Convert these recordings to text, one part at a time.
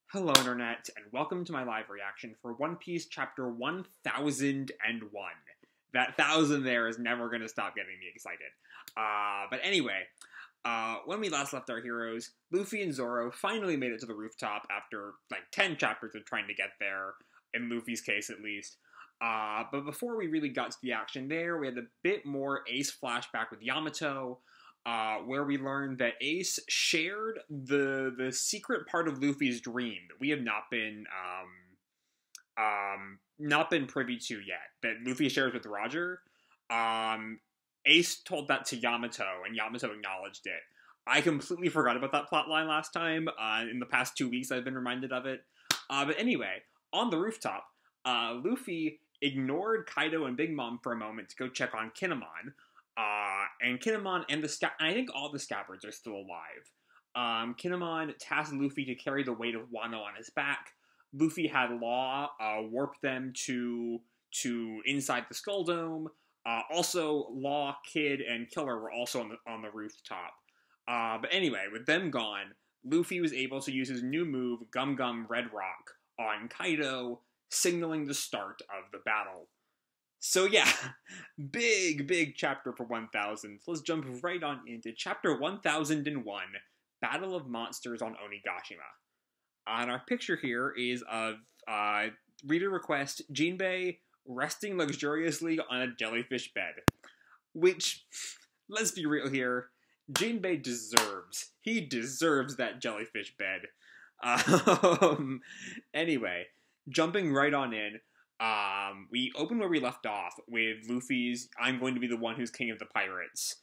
Hello, Internet, and welcome to my live reaction for One Piece Chapter 1001. That thousand there is never going to stop getting me excited. But anyway, when we last left our heroes, Luffy and Zoro finally made it to the rooftop after like 10 chapters of trying to get there, in Luffy's case at least. But before we really got to the action there, we had a bit more Ace flashback with Yamato, where we learned that Ace shared the secret part of Luffy's dream that we have not been privy to yet, that Luffy shares with Roger. Ace told that to Yamato, and Yamato acknowledged it. I completely forgot about that plotline last time. In the past 2 weeks, I've been reminded of it. But anyway, on the rooftop, Luffy ignored Kaido and Big Mom for a moment to go check on Kinemon. And Kinemon and I think all the Scabbards are still alive. Kinemon tasked Luffy to carry the weight of Wano on his back. Luffy had Law warp them to inside the Skull Dome. Also, Law, Kid, and Killer were also on the rooftop. But anyway, with them gone, Luffy was able to use his new move, Gum Gum Red Rock, on Kaido, signaling the start of the battle. So yeah, big chapter for 1000. So let's jump right on into chapter 1001, Battle of Monsters on Onigashima. And our picture here is of reader request Jinbei resting luxuriously on a jellyfish bed. Which, let's be real here, Jinbei deserves. He deserves that jellyfish bed. Anyway, jumping right on in. We open where we left off with Luffy's "I'm going to be the one who's king of the pirates."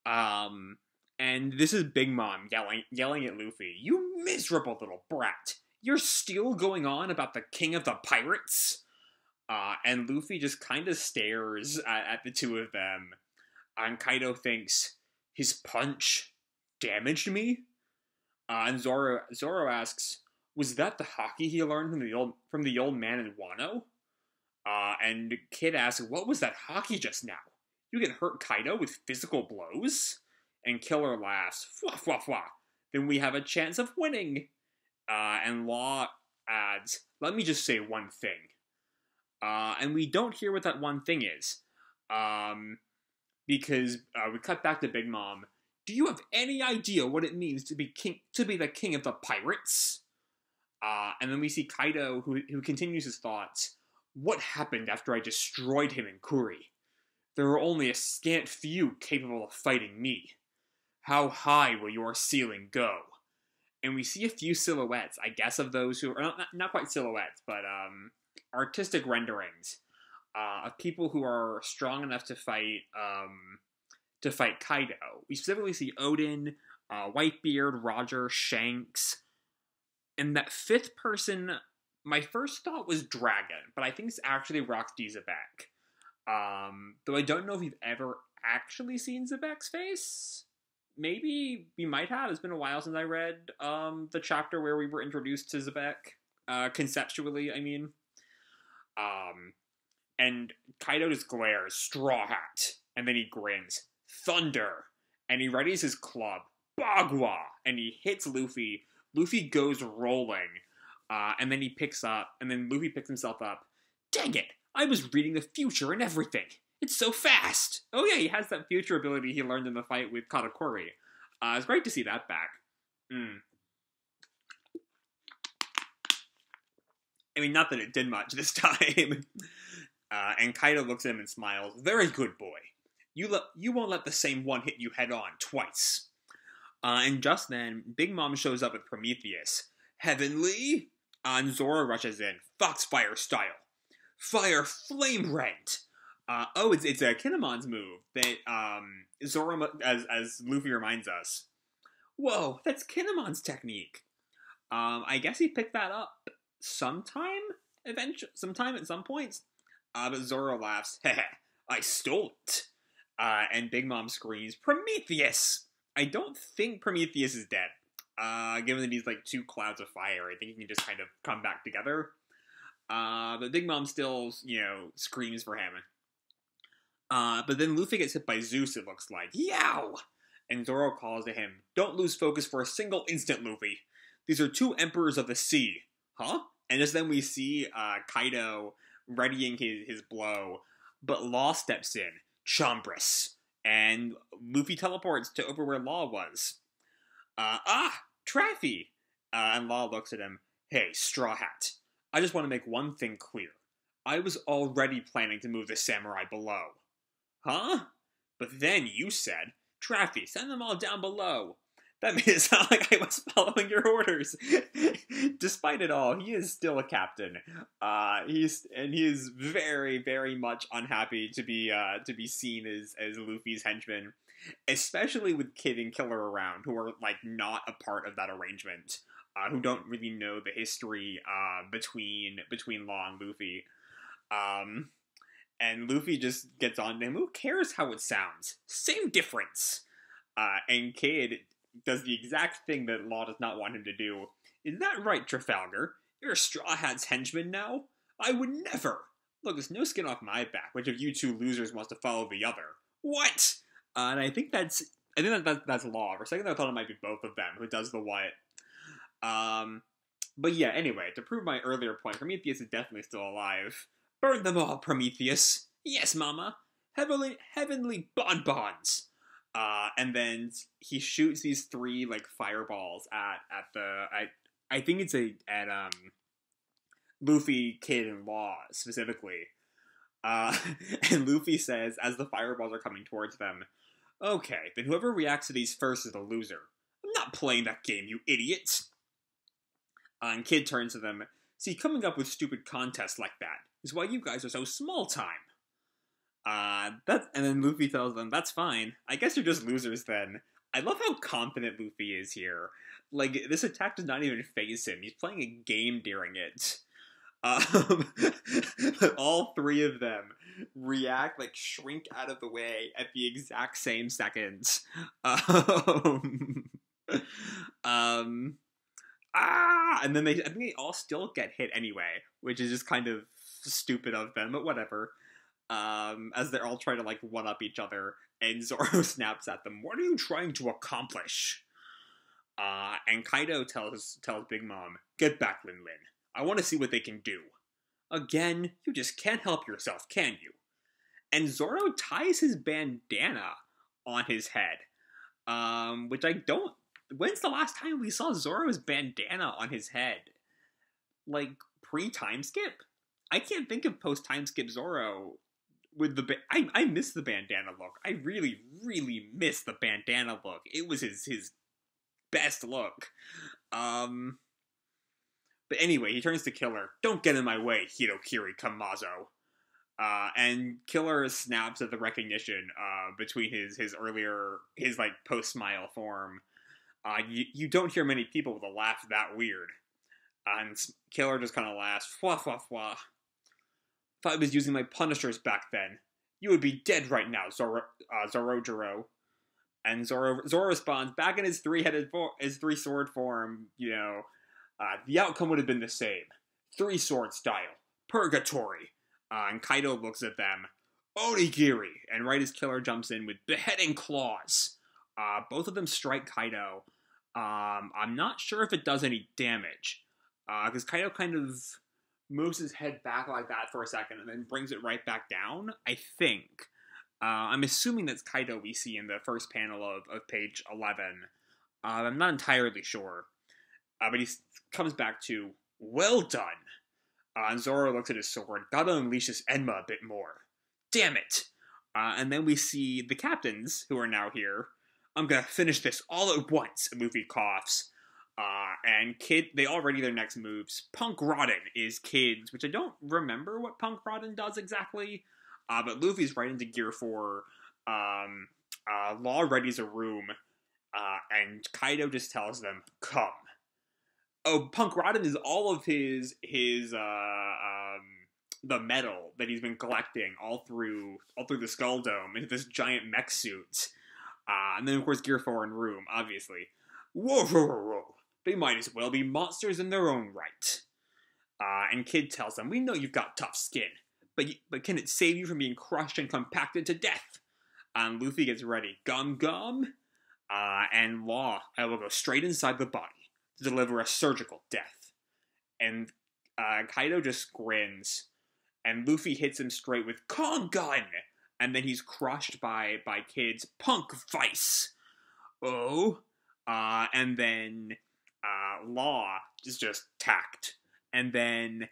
And this is Big Mom yelling at Luffy, "You miserable little brat! You're still going on about the king of the pirates?" And Luffy just kind of stares at the two of them. And Kaido thinks, his punch damaged me? And Zoro asks, was that the haki he learned from the old man in Wano? And Kid asks, what was that haki just now? You can hurt Kaido with physical blows? And Killer laughs, fwah, fwah, fwah. Then we have a chance of winning. And Law adds, let me just say one thing. And we don't hear what that one thing is. Because we cut back to Big Mom. Do you have any idea what it means to be the king of the pirates? And then we see Kaido, who continues his thoughts. What happened after I destroyed him in Kuri? There were only a scant few capable of fighting me. How high will your ceiling go? And we see a few silhouettes, I guess, of those who are not quite silhouettes, but artistic renderings of people who are strong enough to fight Kaido. We specifically see Odin, Whitebeard, Roger, Shanks, and that fifth person. My first thought was Dragon, but I think it's actually Rox D. Zebek. Though I don't know if we've ever actually seen Zebek's face. Maybe we might have. It's been a while since I read the chapter where we were introduced to Zebek. Conceptually, I mean. And Kaido just glares, Straw Hat, and then he grins, Thunder, and he readies his club, Bagua, and he hits Luffy. Luffy goes rolling. And then Luffy picks himself up. Dang it! I was reading the future and everything! It's so fast! Oh yeah, he has that future ability he learned in the fight with Katakuri. It's great to see that back. I mean, not that it did much this time. And Kaido looks at him and smiles. Very good, boy. You won't let the same one hit you head on twice. And just then, Big Mom shows up with Prometheus. Heavenly? And Zoro rushes in, Foxfire style. Fire Flame Rent! It's a Kinemon's move that, Zoro, as Luffy reminds us. Whoa, that's Kinemon's technique. I guess he picked that up sometime at some points. But Zoro laughs, heh, I stole it. And Big Mom screams, Prometheus! I don't think Prometheus is dead. Given that he's like two clouds of fire, I think he can just kind of come back together. But Big Mom still, screams for him. But then Luffy gets hit by Zeus, it looks like. Yow! And Zoro calls to him, don't lose focus for a single instant, Luffy. These are two emperors of the sea. huh? And just then we see Kaido readying his blow, but Law steps in, Chombrous, and Luffy teleports to over where Law was. Traffy! And Law looks at him. Hey, Straw Hat. I just want to make one thing clear. I was already planning to move the samurai below. Huh? But then you said, Traffy, send them all down below. That made it sound like I was following your orders. Despite it all, he is still a captain. He is very, very much unhappy to be seen as Luffy's henchman, especially with Kid and Killer around, who are like not a part of that arrangement, who don't really know the history between Law and Luffy. And Luffy just gets on to him. Who cares how it sounds? Same difference. And Kid does the exact thing that Law does not want him to do. Is that right, Trafalgar? You're Straw Hat's henchman now? I would never! Look, there's no skin off my back. Which of you two losers wants to follow the other? What? And I think that's Law. For a second I thought it might be both of them who does the what. But yeah, anyway, to prove my earlier point, Prometheus is definitely still alive. Burn them all, Prometheus! Yes, Mama! Heavenly bonbons! And then he shoots these 3 like fireballs at the I think it's at Luffy, Kid, and Law specifically. And Luffy says as the fireballs are coming towards them, okay, then whoever reacts to these first is the loser. I'm not playing that game, you idiots. And Kid turns to them. See, coming up with stupid contests like that is why you guys are so small time. And then Luffy tells them, that's fine. I guess you're just losers then. I love how confident Luffy is here. Like, this attack does not even faze him. He's playing a game during it. But all 3 of them react, like, shrink out of the way at the exact same seconds. And then I think they all still get hit anyway, which is just kind of stupid of them, but whatever. As they're all trying to, like, one-up each other, and Zoro snaps at them, what are you trying to accomplish? And Kaido tells Big Mom, get back, Lin Lin. I want to see what they can do. Again, you just can't help yourself, can you? And Zoro ties his bandana on his head, which I don't... When's the last time we saw Zoro's bandana on his head? Like, pre-time skip? I can't think of post-time skip Zoro with the... I miss the bandana look. I really, really miss the bandana look. It was his best look. But anyway, he turns to Killer. Don't get in my way, Hirokiri Kamazo. And Killer snaps at the recognition between his like, post-smile form. You don't hear many people with a laugh that weird. And Killer just kind of laughs. Fwa, fwa, fwa. If I was using my punishers back then, you would be dead right now, Zorojiro. And Zoro responds, back in his 3-sword form, the outcome would have been the same. 3-sword style. Purgatory. And Kaido looks at them. Onigiri. And right as Killer jumps in with beheading claws. Both of them strike Kaido. I'm not sure if it does any damage. Because Kaido kind of moves his head back like that for a second and then brings it right back down, I think. I'm assuming that's Kaido we see in the first panel of page 11. I'm not entirely sure. But he comes back to, well done. And Zoro looks at his sword. Gotta unleash this Enma a bit more. Damn it. And then we see the captains, who are now here. I'm gonna finish this all at once, Luffy coughs. And Kid, they all ready their next moves. Punk Rodden is Kid's, which I don't remember what Punk Rodden does exactly. But Luffy's right into Gear 4. Law readies a room. And Kaido just tells them, come. Oh, Punk Rodden is all of his the metal that he's been collecting all through the Skull Dome into this giant mech suit. And then, of course, Gear 4 and Room, obviously. Whoa, whoa, whoa, whoa. They might as well be monsters in their own right. And Kid tells them, we know you've got tough skin, but can it save you from being crushed and compacted to death? And Luffy gets ready. Gum gum. And Law, I will go straight inside the body to deliver a surgical death. And Kaido just grins, and Luffy hits him straight with Kong Gun, and then he's crushed by Kid's Punk Vice. Oh, and then Law is just tacked, and then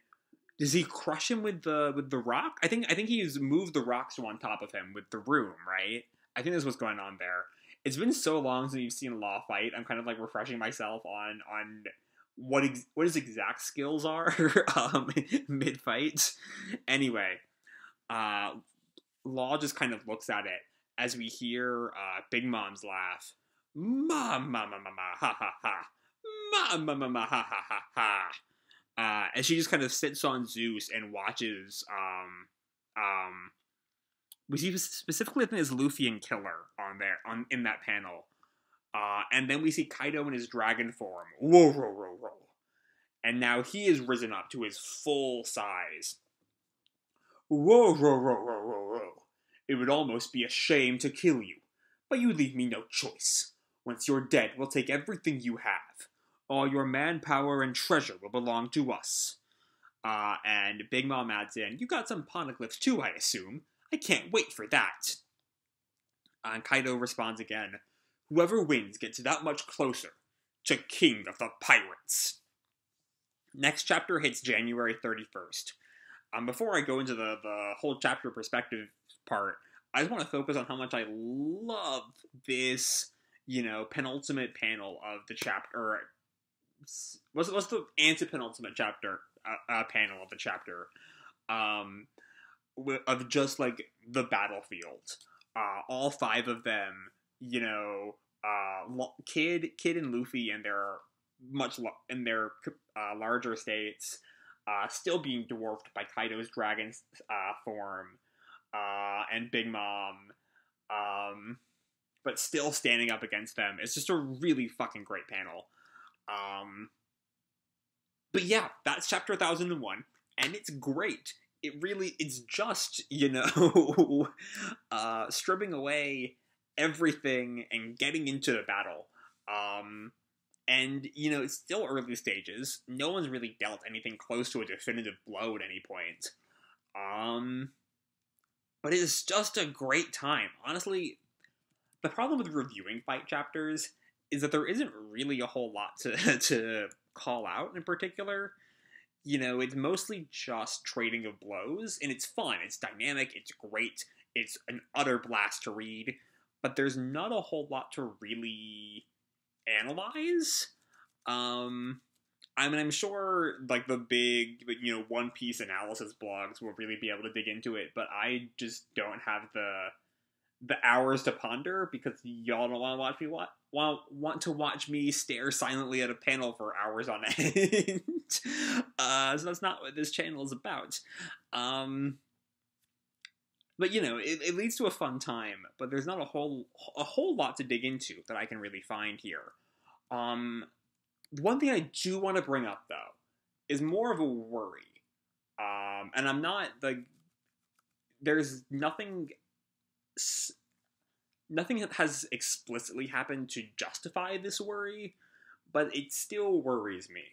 does he crush him with the rock? I think he's moved the rocks to on top of him with the room, right? I think that's what's going on there. It's been so long since you've seen Law fight. I'm kind of like refreshing myself on what his exact skills are mid fight. Anyway, Law just kind of looks at it as we hear Big Mom's laugh. Ma ma ma ma ma ha ha ha. Ma ma ma ma ha ha ha ha. And she just kind of sits on Zeus and watches. We see specifically, I think, is Luffy and Killer in that panel. And then we see Kaido in his dragon form. Whoa, whoa, whoa, whoa. And now he is risen up to his full size. Whoa, whoa, whoa, whoa, whoa, whoa. It would almost be a shame to kill you, but you leave me no choice. Once you're dead, we'll take everything you have. All your manpower and treasure will belong to us. And Big Mom adds in, you got some poneglyphs too, I assume. I can't wait for that. And Kaido responds again, whoever wins gets that much closer to King of the Pirates. Next chapter hits January 31st. Before I go into the whole chapter perspective part, I just want to focus on how much I love this, penultimate panel of the chapter. What's the antepenultimate chapter panel of the chapter? Of just like the battlefield. All five of them, Kid and Luffy and their larger states, still being dwarfed by Kaido's dragon form, and Big Mom, but still standing up against them. It's just a really fucking great panel. But yeah, that's chapter 1001, and it's great. It's just, stripping away everything and getting into the battle. And, it's still early stages. No one's really dealt anything close to a definitive blow at any point. But it's just a great time. Honestly, the problem with reviewing fight chapters is that there isn't really a whole lot to call out in particular. It's mostly just trading of blows, and it's fun, it's dynamic, it's great, it's an utter blast to read, but there's not a whole lot to really analyze. I'm sure, like, the big, One Piece analysis blogs will really be able to dig into it, but I just don't have the hours to ponder, because y'all don't want to watch me stare silently at a panel for hours on end. So that's not what this channel is about. But it leads to a fun time, but there's not a whole lot to dig into that I can really find here. One thing I do want to bring up, though, is more of a worry. And I'm not, there's nothing that has explicitly happened to justify this worry, but it still worries me.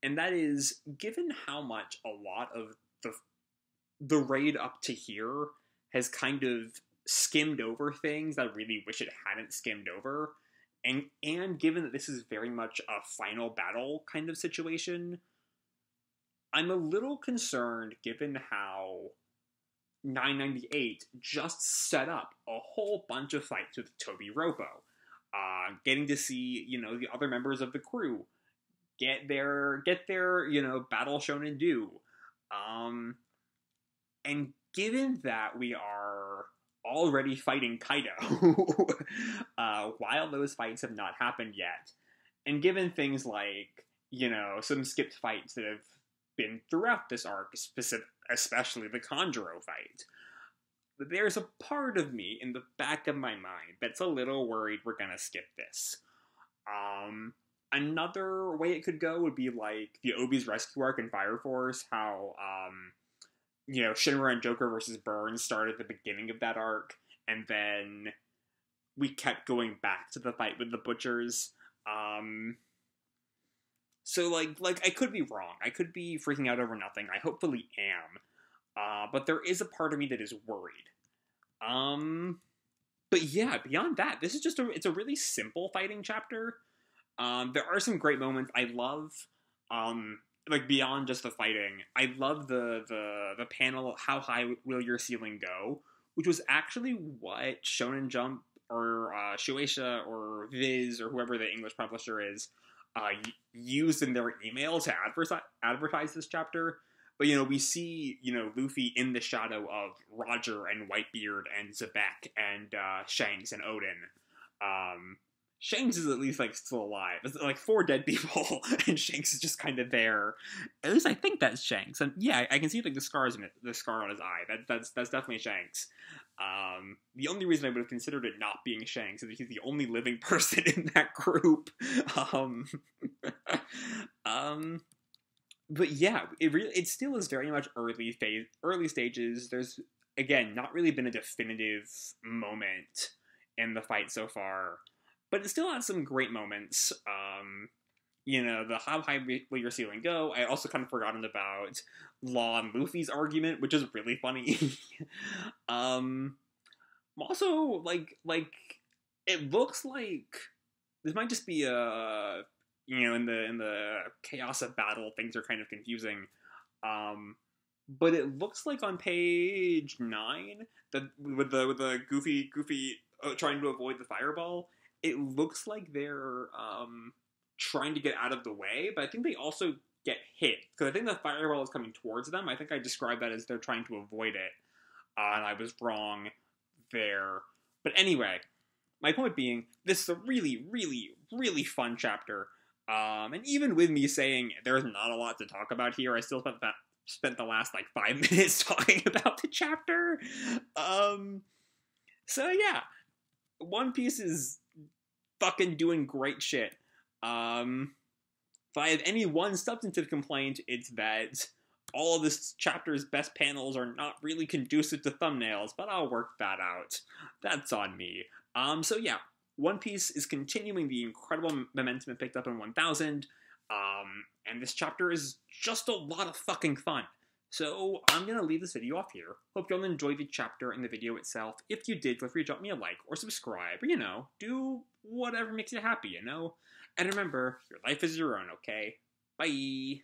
And that is, given how much a lot of the raid up to here has kind of skimmed over things that I really wish it hadn't skimmed over, and given that this is very much a final battle kind of situation, I'm a little concerned given how 998 just set up a whole bunch of fights with Tobi Roppo. Getting to see, the other members of the crew get their battle shonen due. And given that we are already fighting Kaido, while those fights have not happened yet, and given things like, some skipped fights that have been throughout this arc, especially the Kanjuro fight, there's a part of me in the back of my mind that's a little worried we're gonna skip this. Another way it could go would be like the Obi's Rescue arc in Fire Force, how, Shinra and Joker versus Burns started at the beginning of that arc, and then we kept going back to the fight with the Butchers. So like I could be wrong. I could be freaking out over nothing. I hopefully am. But there is a part of me that is worried. But yeah, beyond that, this is just it's a really simple fighting chapter. There are some great moments. I love, like beyond just the fighting, I love the panel. How high will your ceiling go? Which was actually what Shonen Jump or Shueisha or Viz or whoever the English publisher is used in their email to advertise this chapter. But, we see, Luffy in the shadow of Roger and Whitebeard and Zebek and Shanks and Odin. Shanks is at least, still alive. It's, 4 dead people, and Shanks is just kind of there. At least I think that's Shanks. And, yeah, I can see, the scars in it, the scar on his eye. That's definitely Shanks. The only reason I would have considered it not being Shanks is because he's the only living person in that group. But yeah, it still is very much early stages. There's, again, not really been a definitive moment in the fight so far, but it still has some great moments. The how high will your ceiling go? I also kind of forgotten about Law and Luffy's argument, which is really funny. Also, it looks like this might just be in the chaos of battle, things are kind of confusing. But it looks like on page 9 that with the Goofy trying to avoid the fireball, it looks like they're trying to get out of the way, but I think they also get hit because I think the fireball is coming towards them. I think I described that as they're trying to avoid it, and I was wrong there. But anyway, my point being, this is a really, really, really fun chapter. And even with me saying there's not a lot to talk about here, I still spent the last 5 minutes talking about the chapter. So yeah, One Piece is fucking doing great shit. If I have any one substantive complaint, it's that all of this chapter's best panels are not really conducive to thumbnails, but I'll work that out. That's on me. So yeah, One Piece is continuing the incredible momentum it picked up in 1000, and this chapter is just a lot of fucking fun. So I'm going to leave this video off here. Hope you all enjoyed the chapter and the video itself. If you did, feel free to drop me a like or subscribe, or, do whatever makes you happy, And remember, your life is your own, okay? Bye!